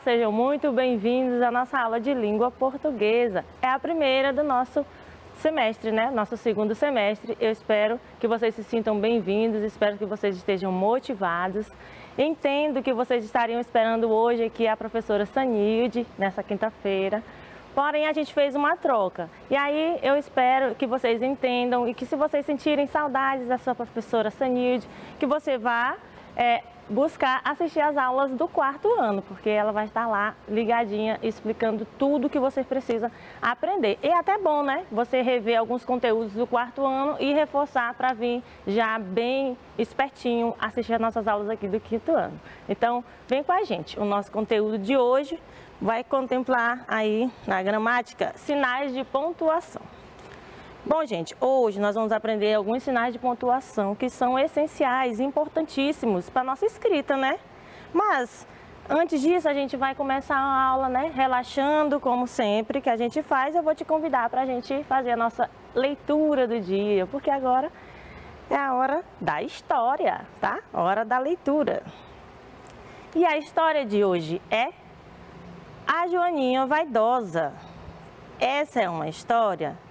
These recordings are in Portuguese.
sejam muito bem-vindos à nossa aula de língua portuguesa. É a primeira do nosso semestre, né? Nosso segundo semestre. Eu espero que vocês se sintam bem-vindos, espero que vocês estejam motivados. Entendo que vocês estariam esperando hoje aqui a professora Sanilde, nessa quinta-feira. Porém, a gente fez uma troca. E aí, eu espero que vocês entendam e que se vocês sentirem saudades da sua professora Sanilde, que você vá buscar assistir as aulas do quarto ano, porque ela vai estar lá ligadinha, explicando tudo que você precisa aprender. E é até bom, né? Você rever alguns conteúdos do quarto ano e reforçar para vir já bem espertinho assistir as nossas aulas aqui do quinto ano. Então, vem com a gente. O nosso conteúdo de hoje vai contemplar aí na gramática sinais de pontuação. Bom, gente, hoje nós vamos aprender alguns sinais de pontuação que são essenciais, importantíssimos para a nossa escrita, né? Mas, antes disso, a gente vai começar a aula, né? Relaxando, como sempre, que a gente faz. Eu vou te convidar para a gente fazer a nossa leitura do dia, porque agora é a hora da história, tá? Hora da leitura. E a história de hoje é A Joaninha Vaidosa. Essa é uma história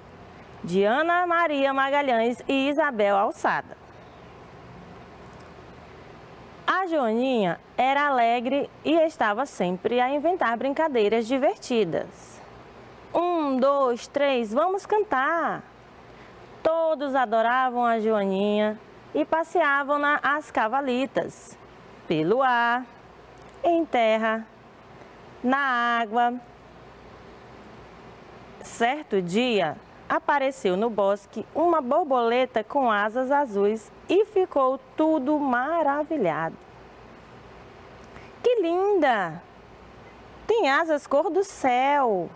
de Ana Maria Magalhães e Isabel Alçada. A Joaninha era alegre e estava sempre a inventar brincadeiras divertidas. 1, 2, 3, vamos cantar! Todos adoravam a Joaninha e passeavam as cavalitas, pelo ar, em terra, na água. Certo dia, apareceu no bosque uma borboleta com asas azuis e ficou tudo maravilhado. Que linda! Tem asas cor do céu!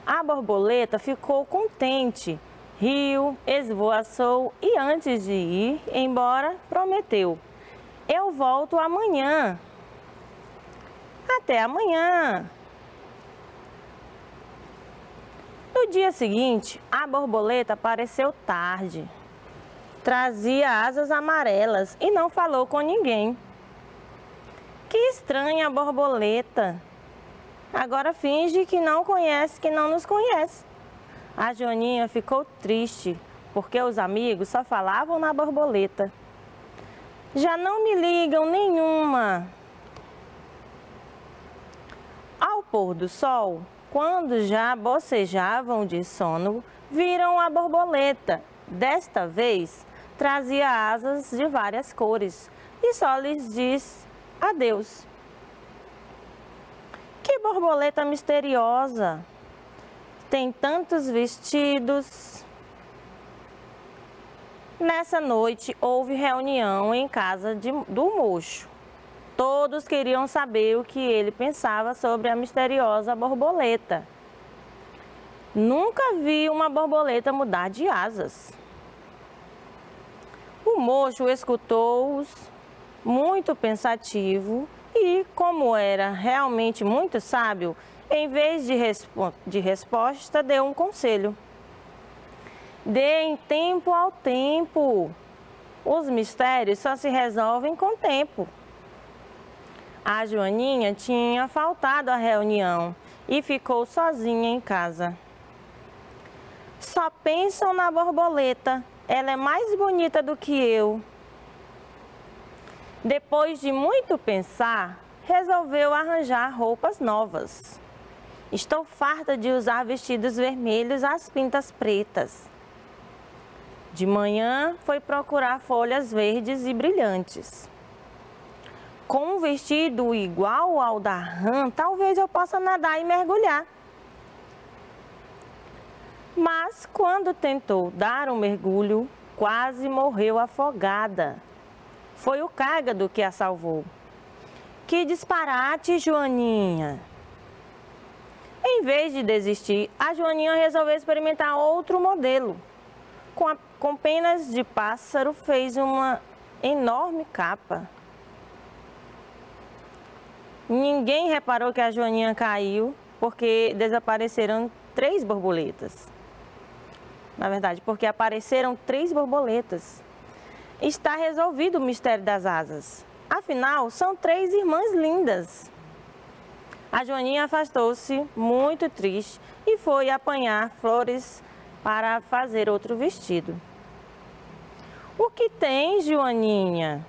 A borboleta ficou contente, riu, esvoaçou e antes de ir embora prometeu: eu volto amanhã. Até amanhã! No dia seguinte, a borboleta apareceu tarde. Trazia asas amarelas e não falou com ninguém. Que estranha borboleta! Agora finge que não conhece, que não nos conhece. A Joaninha ficou triste, porque os amigos só falavam na borboleta. Já não me ligam nenhuma. Ao pôr do sol, quando já bocejavam de sono, viram a borboleta. Desta vez, trazia asas de várias cores e só lhes diz adeus. Que borboleta misteriosa! Tem tantos vestidos. Nessa noite, houve reunião em casa do mocho. Todos queriam saber o que ele pensava sobre a misteriosa borboleta. Nunca vi uma borboleta mudar de asas. O mocho escutou-os muito pensativo e, como era realmente muito sábio, em vez de resposta, deu um conselho. Deem tempo ao tempo. Os mistérios só se resolvem com tempo. A Joaninha tinha faltado à reunião e ficou sozinha em casa. Só pensam na borboleta, ela é mais bonita do que eu. Depois de muito pensar, resolveu arranjar roupas novas. Estou farta de usar vestidos vermelhos às pintas pretas. De manhã foi procurar folhas verdes e brilhantes. Com um vestido igual ao da rã, talvez eu possa nadar e mergulhar. Mas quando tentou dar um mergulho, quase morreu afogada. Foi o cágado que a salvou. Que disparate, Joaninha! Em vez de desistir, a Joaninha resolveu experimentar outro modelo. Com penas de pássaro, fez uma enorme capa. Ninguém reparou que a Joaninha caiu, porque desapareceram 3 borboletas. Na verdade, porque apareceram 3 borboletas. Está resolvido o mistério das asas. Afinal, são 3 irmãs lindas. A Joaninha afastou-se muito triste e foi apanhar flores para fazer outro vestido. O que tem, Joaninha?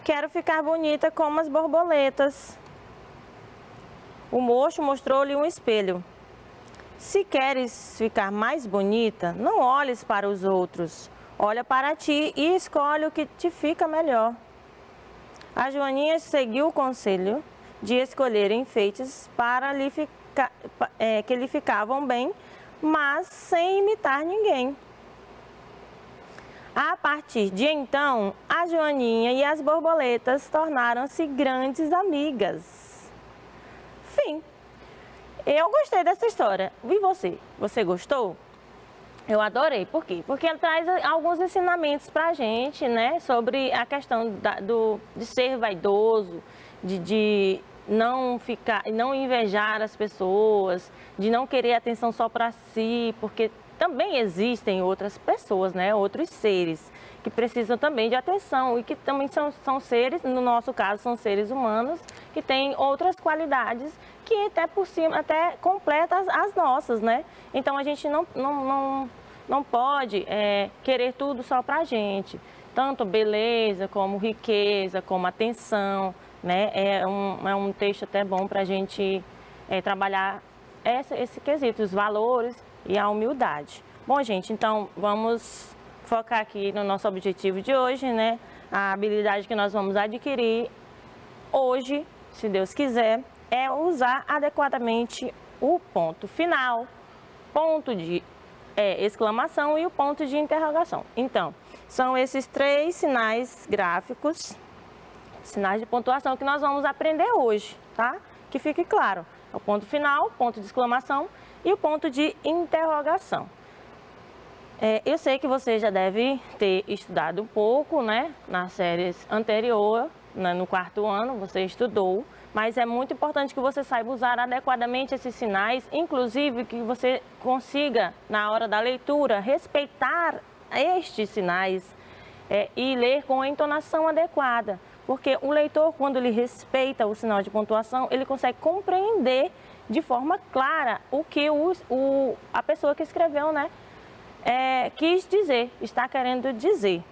Quero ficar bonita como as borboletas. O moço mostrou-lhe um espelho. Se queres ficar mais bonita, não olhes para os outros. Olha para ti e escolhe o que te fica melhor. A Joaninha seguiu o conselho de escolher enfeites que lhe ficavam bem, mas sem imitar ninguém. A partir de então, a Joaninha e as borboletas tornaram-se grandes amigas. Fim. Eu gostei dessa história. E você? Você gostou? Eu adorei. Por quê? Porque ela traz alguns ensinamentos pra gente, né? Sobre a questão de ser vaidoso, de não invejar as pessoas, de não querer atenção só para si, porque também existem outras pessoas, né? Outros seres que precisam também de atenção e que também são seres, no nosso caso, são seres humanos que têm outras qualidades que até por cima, até completam as nossas, né? Então a gente não pode querer tudo só pra gente, tanto beleza como riqueza, como atenção, né? É um texto até bom pra gente trabalhar esse quesito, os valores e a humildade. Bom, gente, então vamos focar aqui no nosso objetivo de hoje, né? A habilidade que nós vamos adquirir hoje, se Deus quiser, é usar adequadamente o ponto final, ponto de exclamação e o ponto de interrogação. Então, são esses 3 sinais gráficos, sinais de pontuação que nós vamos aprender hoje, tá? Que fique claro, o ponto final, ponto de exclamação e o ponto de interrogação. Eu sei que você já deve ter estudado um pouco, né? Nas séries anteriores, né? No 4º ano, você estudou, mas é muito importante que você saiba usar adequadamente esses sinais, inclusive que você consiga, na hora da leitura, respeitar estes sinais e ler com a entonação adequada. Porque o leitor, quando ele respeita o sinal de pontuação, ele consegue compreender de forma clara o que a pessoa que escreveu, né, quis dizer, está querendo dizer.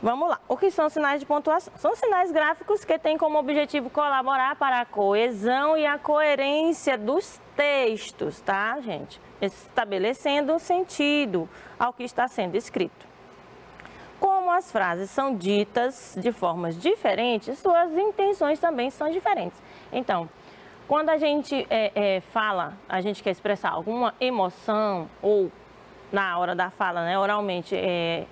Vamos lá. O que são sinais de pontuação? São sinais gráficos que têm como objetivo colaborar para a coesão e a coerência dos textos, tá, gente? Estabelecendo um sentido ao que está sendo escrito. Como as frases são ditas de formas diferentes, suas intenções também são diferentes. Então, quando a gente fala, a gente quer expressar alguma emoção ou na hora da fala, né, oralmente,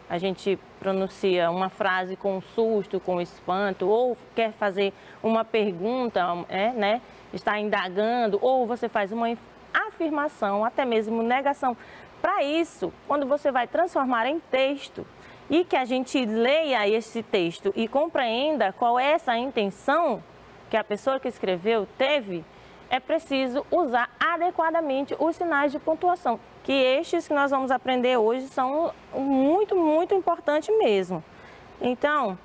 a gente pronuncia uma frase com susto, com espanto, ou quer fazer uma pergunta, né, está indagando, ou você faz uma afirmação, até mesmo negação. Para isso, quando você vai transformar em texto e que a gente leia esse texto e compreenda qual é essa intenção que a pessoa que escreveu teve, é preciso usar adequadamente os sinais de pontuação, que estes que nós vamos aprender hoje são muito, muito importantes mesmo. Então,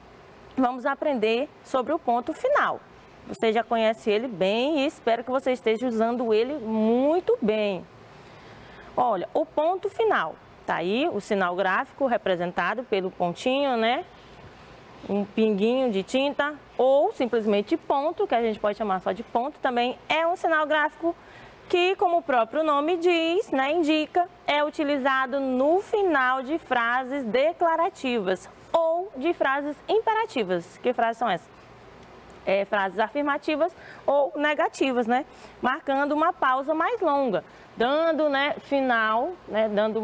vamos aprender sobre o ponto final. Você já conhece ele bem e espero que você esteja usando ele muito bem. Olha, o ponto final, tá aí o sinal gráfico representado pelo pontinho, né? Um pinguinho de tinta ou simplesmente ponto, que a gente pode chamar só de ponto também, é um sinal gráfico que, como o próprio nome diz, né, indica, é utilizado no final de frases declarativas ou de frases imperativas. Que frases são essas? Frases afirmativas ou negativas, né? Marcando uma pausa mais longa, dando, né, final, né, dando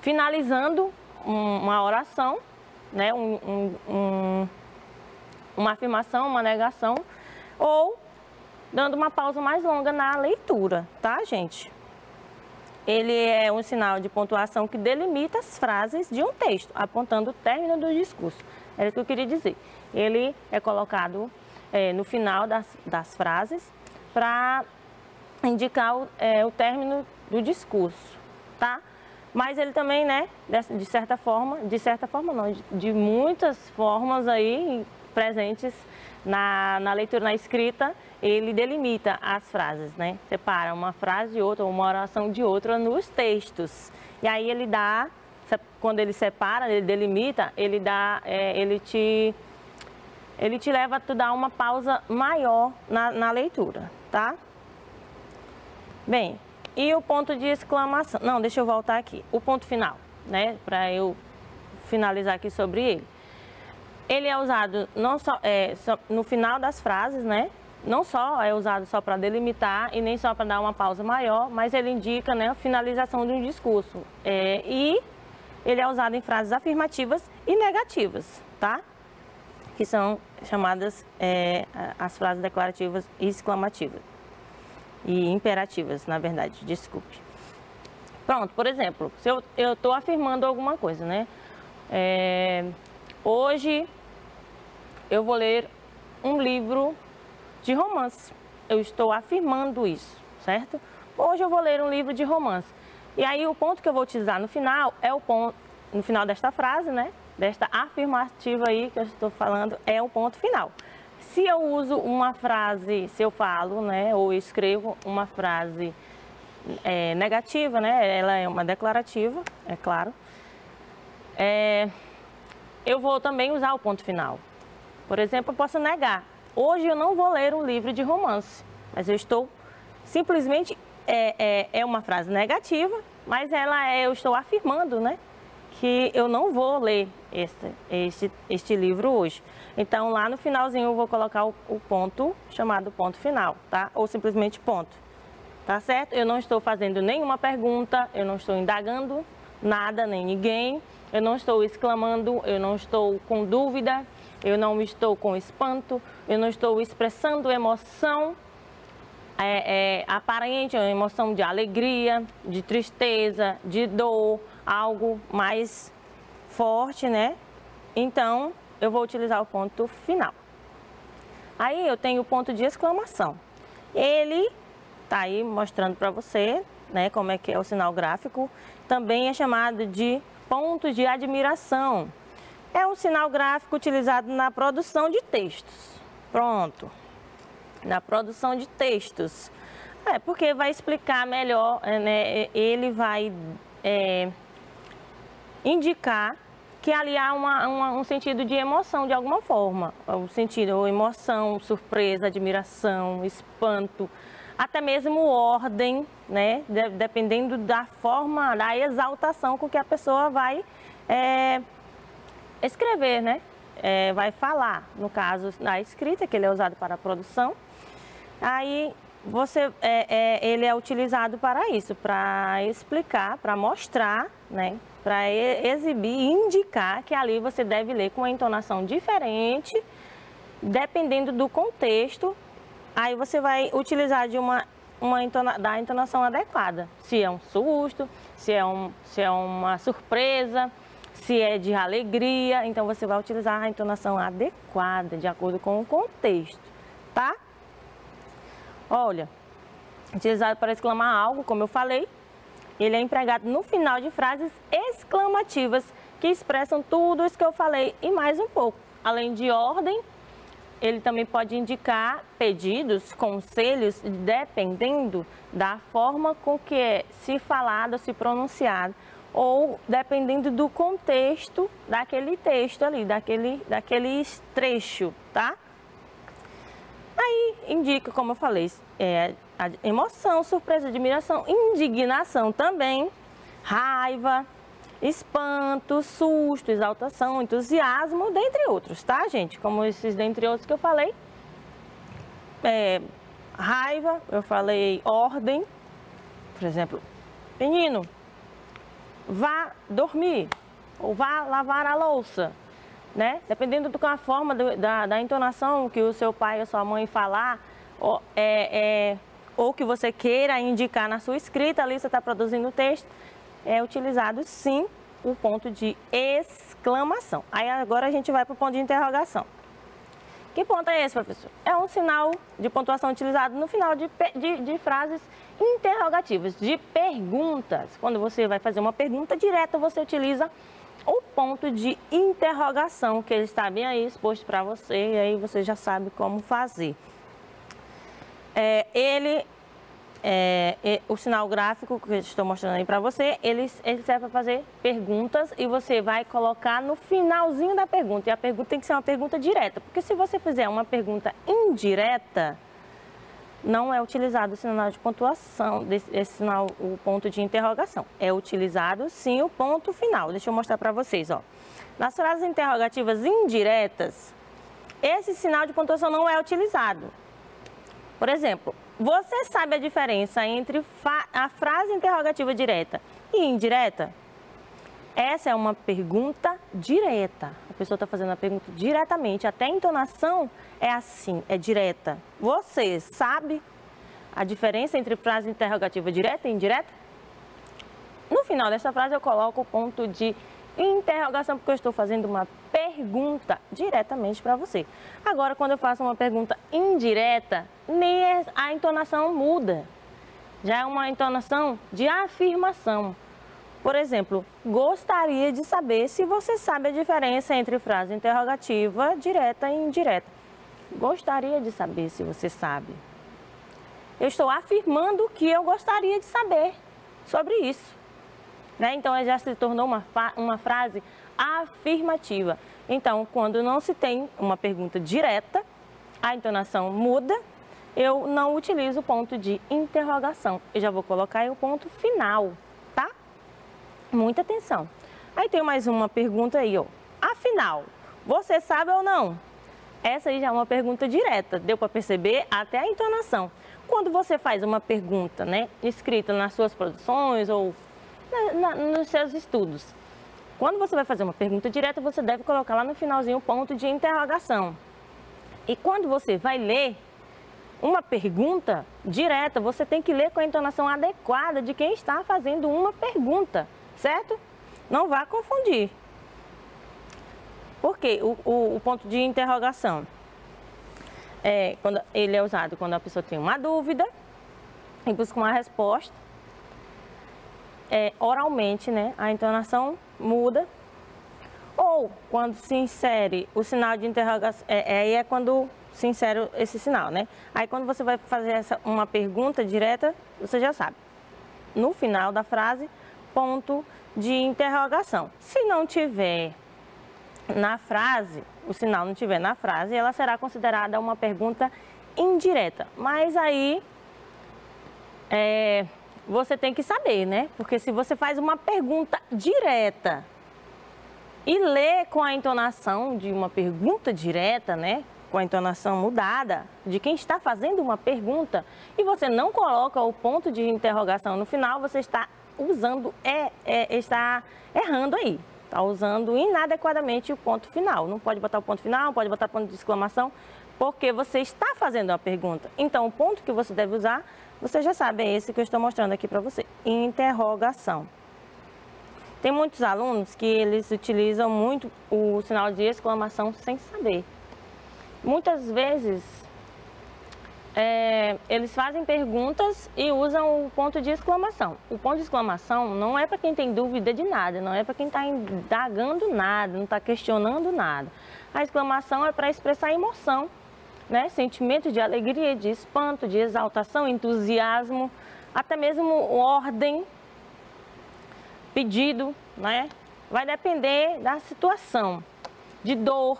finalizando uma oração, né, uma afirmação, uma negação, ou dando uma pausa mais longa na leitura, tá, gente? Ele é um sinal de pontuação que delimita as frases de um texto, apontando o término do discurso. Era isso que eu queria dizer. Ele é colocado no final das frases para indicar o término do discurso, tá? Mas ele também, né, de certa forma não, de muitas formas aí, presentes na leitura, na escrita, ele delimita as frases, né? Separa uma frase de outra, uma oração de outra nos textos. E aí ele dá, quando ele separa, ele delimita, ele te leva a tu dar uma pausa maior na leitura, tá? Bem, e o ponto de exclamação? Não, deixa eu voltar aqui. O ponto final, né? Para eu finalizar aqui sobre ele. Ele é usado não só, no final das frases, né? Não só é usado só para delimitar e nem só para dar uma pausa maior, mas ele indica, né, a finalização de um discurso. E ele é usado em frases afirmativas e negativas, tá? Que são chamadas as frases declarativas e exclamativas. E imperativas, na verdade, desculpe. Pronto, por exemplo, se eu estou afirmando alguma coisa, né? Hoje eu vou ler um livro de romance. Eu estou afirmando isso, certo? Hoje eu vou ler um livro de romance. E aí o ponto que eu vou utilizar no final é o ponto, no final desta frase, né? Desta afirmativa aí que eu estou falando, é o ponto final. Se eu uso uma frase, se eu falo, né, ou escrevo uma frase negativa, né? Ela é uma declarativa, é claro. Eu vou também usar o ponto final. Por exemplo, eu posso negar. Hoje eu não vou ler um livro de romance, mas eu estou simplesmente, é uma frase negativa, mas eu estou afirmando, né, que eu não vou ler este livro hoje. Então, lá no finalzinho eu vou colocar o ponto chamado ponto final, tá? Ou simplesmente ponto, tá certo? Eu não estou fazendo nenhuma pergunta, eu não estou indagando nada, nem ninguém, eu não estou exclamando, eu não estou com dúvida, eu não estou com espanto, eu não estou expressando emoção aparente, uma emoção de alegria, de tristeza, de dor, algo mais forte, né? Então, eu vou utilizar o ponto final. Aí eu tenho o ponto de exclamação. Ele tá aí mostrando para você, né, como é que é o sinal gráfico. Também é chamado de ponto de admiração. É um sinal gráfico utilizado na produção de textos. Pronto. Na produção de textos. Porque vai explicar melhor, né? Ele vai indicar que ali há um sentido de emoção de alguma forma. O sentido, emoção, surpresa, admiração, espanto, até mesmo ordem, né? Dependendo da forma, da exaltação com que a pessoa vai escrever, né? Vai falar, no caso, na escrita, que ele é usado para a produção. Aí ele é utilizado para isso, para explicar, para mostrar, né? Para exibir e indicar que ali você deve ler com uma entonação diferente, dependendo do contexto. Aí você vai utilizar da entonação adequada. Se é um susto, se é uma surpresa, se é de alegria. Então você vai utilizar a entonação adequada, de acordo com o contexto, tá? Olha, utilizado para exclamar algo, como eu falei. Ele é empregado no final de frases exclamativas que expressam tudo isso que eu falei e mais um pouco. Além de ordem, ele também pode indicar pedidos, conselhos, dependendo da forma com que é se falado, se pronunciado, ou dependendo do contexto daquele texto ali, daquele trecho, tá? Aí indica, como eu falei, a emoção, surpresa, admiração, indignação também, raiva, espanto, susto, exaltação, entusiasmo, dentre outros, tá, gente? Como esses dentre outros que eu falei. Raiva, eu falei ordem, por exemplo, menino, vá dormir, ou vá lavar a louça, né? Dependendo da forma, da entonação que o seu pai ou sua mãe falar, ou que você queira indicar na sua escrita, ali você está produzindo o texto, é utilizado sim o ponto de exclamação. Aí agora a gente vai para o ponto de interrogação. Que ponto é esse, professor? É um sinal de pontuação utilizado no final de frases interrogativas, de perguntas. Quando você vai fazer uma pergunta direta, você utiliza o ponto de interrogação, que ele está bem aí exposto para você, e aí você já sabe como fazer. O sinal gráfico que eu estou mostrando aí para você, ele serve para fazer perguntas e você vai colocar no finalzinho da pergunta. E a pergunta tem que ser uma pergunta direta, porque se você fizer uma pergunta indireta, não é utilizado o sinal de pontuação, esse sinal, o ponto de interrogação. É utilizado sim o ponto final. Deixa eu mostrar para vocês, ó. Nas frases interrogativas indiretas, esse sinal de pontuação não é utilizado. Por exemplo, você sabe a diferença entre a frase interrogativa direta e indireta? Essa é uma pergunta direta. A pessoa está fazendo a pergunta diretamente. Até a entonação é assim, é direta. Você sabe a diferença entre frase interrogativa direta e indireta? No final dessa frase eu coloco o ponto de interrogação, porque eu estou fazendo uma pergunta diretamente para você. Agora, quando eu faço uma pergunta indireta, nem a entonação muda. Já é uma entonação de afirmação. Por exemplo, gostaria de saber se você sabe a diferença entre frase interrogativa direta e indireta. Gostaria de saber se você sabe. Eu estou afirmando que eu gostaria de saber sobre isso. Né? Então, já se tornou uma frase afirmativa. Então, quando não se tem uma pergunta direta, a entonação muda, eu não utilizo o ponto de interrogação. Eu já vou colocar aí o ponto final, tá? Muita atenção. Aí tem mais uma pergunta aí, ó. Afinal, você sabe ou não? Essa aí já é uma pergunta direta, deu para perceber até a entonação. Quando você faz uma pergunta, né, escrita nas suas produções ou nos seus estudos, quando você vai fazer uma pergunta direta, você deve colocar lá no finalzinho o ponto de interrogação. E quando você vai ler uma pergunta direta, você tem que ler com a entonação adequada de quem está fazendo uma pergunta, certo? Não vá confundir. Por quê? O ponto de interrogação quando ele é usado quando a pessoa tem uma dúvida e busca uma resposta. Oralmente, né? A entonação muda. Ou quando se insere o sinal de interrogação, aí é quando se insere esse sinal, né? Aí quando você vai fazer uma pergunta direta, você já sabe. No final da frase, ponto de interrogação. Se não tiver na frase, o sinal não tiver na frase, ela será considerada uma pergunta indireta. Mas aí você tem que saber, né? Porque se você faz uma pergunta direta e lê com a entonação de uma pergunta direta, né? Com a entonação mudada de quem está fazendo uma pergunta e você não coloca o ponto de interrogação no final, você está usando, está errando aí. Está usando inadequadamente o ponto final. Não pode botar o ponto final, não pode botar ponto de exclamação, porque você está fazendo uma pergunta. Então, o ponto que você deve usar, você já sabe, é esse que eu estou mostrando aqui para você. Interrogação. Tem muitos alunos que eles utilizam muito o sinal de exclamação sem saber. Muitas vezes, eles fazem perguntas e usam o ponto de exclamação. O ponto de exclamação não é para quem tem dúvida de nada, não é para quem está indagando nada, não está questionando nada. A exclamação é para expressar emoção, né? Sentimento de alegria, de espanto, de exaltação, entusiasmo, até mesmo ordem, pedido, né? Vai depender da situação, de dor.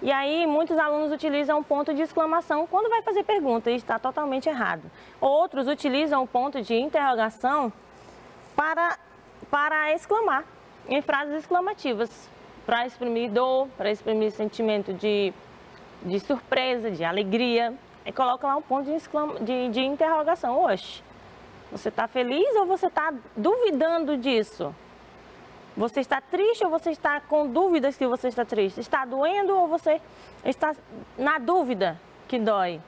E aí, muitos alunos utilizam o ponto de exclamação quando vai fazer pergunta e está totalmente errado. Outros utilizam o ponto de interrogação para exclamar, em frases exclamativas, para exprimir dor, para exprimir sentimento de surpresa, de alegria. E coloca lá um ponto de interrogação. Oxe, você está feliz ou você está duvidando disso? Você está triste ou você está com dúvidas que você está triste? Está doendo ou você está na dúvida que dói?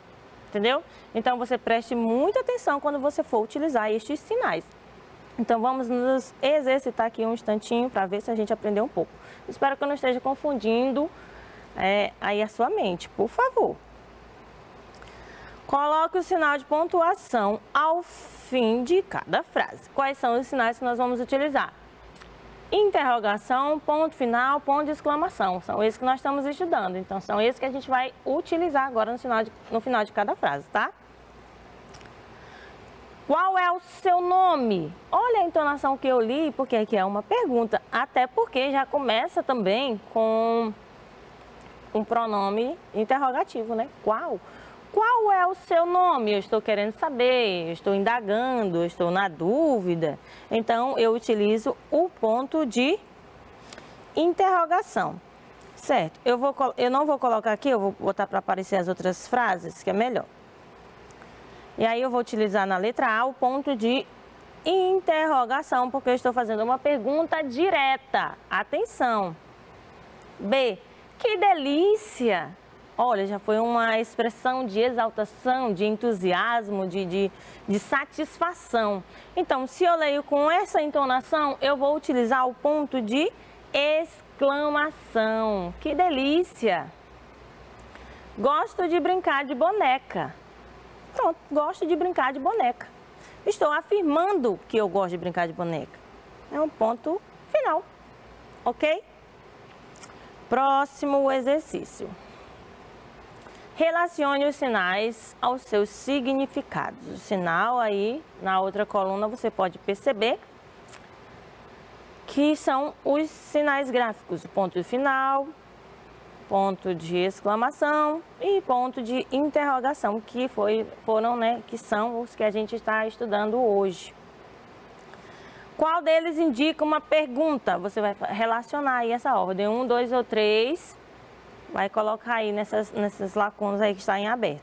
Entendeu? Então, você preste muita atenção quando você for utilizar estes sinais. Então, vamos nos exercitar aqui um instantinho para ver se a gente aprendeu um pouco. Espero que eu não esteja confundindo aí a sua mente, por favor. Coloque o sinal de pontuação ao fim de cada frase. Quais são os sinais que nós vamos utilizar? interrogação, ponto final, ponto de exclamação. São esses que nós estamos estudando. Então, são esses que a gente vai utilizar agora no final de cada frase, tá? Qual é o seu nome? Olha a entonação que eu li, porque aqui é uma pergunta. Até porque já começa também com um pronome interrogativo, né? Qual? Qual é o seu nome? Eu estou querendo saber, eu estou indagando, eu estou na dúvida. Então, eu utilizo o ponto de interrogação, certo? Eu não vou colocar aqui, eu vou botar para aparecer as outras frases, que é melhor. E aí, eu vou utilizar na letra A o ponto de interrogação, porque eu estou fazendo uma pergunta direta. Atenção! B, que delícia! Olha, já foi uma expressão de exaltação, de entusiasmo, de satisfação. Então, se eu leio com essa entonação, eu vou utilizar o ponto de exclamação. Que delícia! Gosto de brincar de boneca. Pronto, gosto de brincar de boneca. Estou afirmando que eu gosto de brincar de boneca. É um ponto final, ok? Próximo exercício. Relacione os sinais aos seus significados. O sinal aí, na outra coluna, você pode perceber que são os sinais gráficos. Ponto final, ponto de exclamação e ponto de interrogação, que que são os que a gente está estudando hoje. Qual deles indica uma pergunta? Você vai relacionar aí essa ordem, 1, 2 ou 3. Vai colocar aí nessas lacunas aí que está em aberto.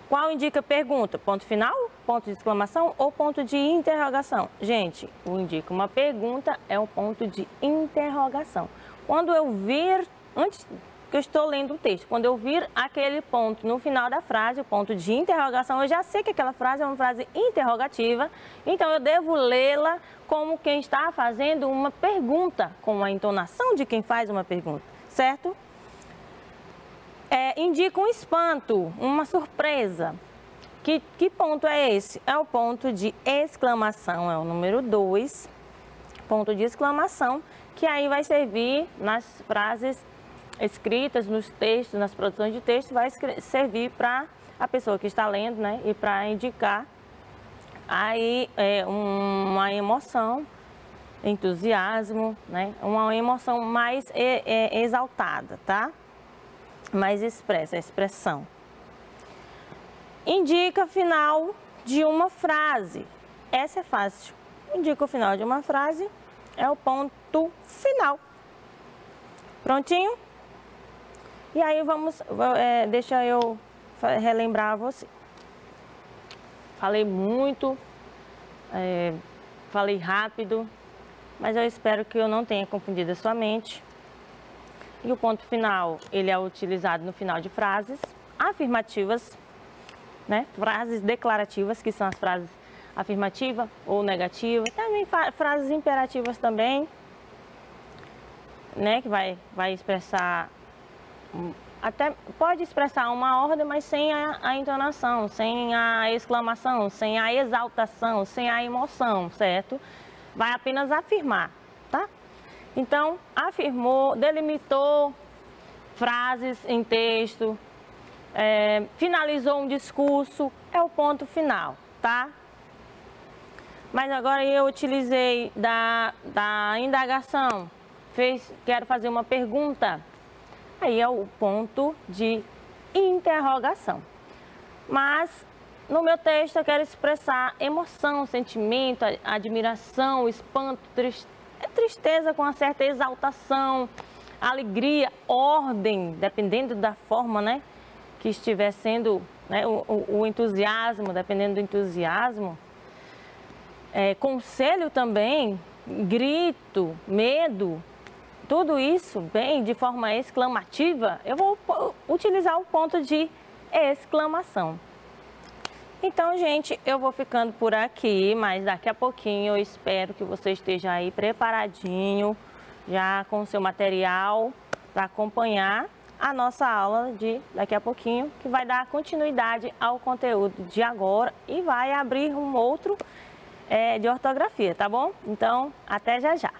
Qual indica pergunta? Ponto final, ponto de exclamação ou ponto de interrogação? Gente, o indica uma pergunta é o ponto de interrogação. Quando eu vir, antes que eu estou lendo o texto, quando eu vir aquele ponto no final da frase, o ponto de interrogação, eu já sei que aquela frase é uma frase interrogativa, então eu devo lê-la como quem está fazendo uma pergunta, com a entonação de quem faz uma pergunta, certo? Indica um espanto, uma surpresa. Que ponto é esse? É o ponto de exclamação, é o número 2, ponto de exclamação, que aí vai servir nas frases escritas, nos textos, nas produções de texto, vai servir para a pessoa que está lendo, né? E para indicar aí uma emoção, entusiasmo, né? Uma emoção mais exaltada, tá? Mais expressa, a expressão. Indica final de uma frase. Essa é fácil. Indica o final de uma frase, é o ponto final. Prontinho? E aí deixa eu relembrar você. Falei muito, falei rápido, mas eu espero que eu não tenha confundido a sua mente. E o ponto final, ele é utilizado no final de frases afirmativas, né? Frases declarativas, que são as frases afirmativa ou negativa. Também frases imperativas também, né? Que vai expressar, até pode expressar uma ordem, mas sem a entonação, sem a exclamação, sem a exaltação, sem a emoção, certo? Vai apenas afirmar, tá? Então, afirmou, delimitou frases em texto, finalizou um discurso, é o ponto final, tá? Mas agora eu utilizei da indagação, quero fazer uma pergunta, aí é o ponto de interrogação. Mas no meu texto eu quero expressar emoção, sentimento, admiração, espanto, tristeza com uma certa exaltação, alegria, ordem, dependendo da forma, né, que estiver sendo, né, o entusiasmo, dependendo do entusiasmo. Conselho também, grito, medo, tudo isso bem de forma exclamativa, eu vou utilizar o ponto de exclamação. Então, gente, eu vou ficando por aqui, mas daqui a pouquinho eu espero que você esteja aí preparadinho, já com o seu material para acompanhar a nossa aula de daqui a pouquinho, que vai dar continuidade ao conteúdo de agora e vai abrir um outro de ortografia, tá bom? Então, até já já!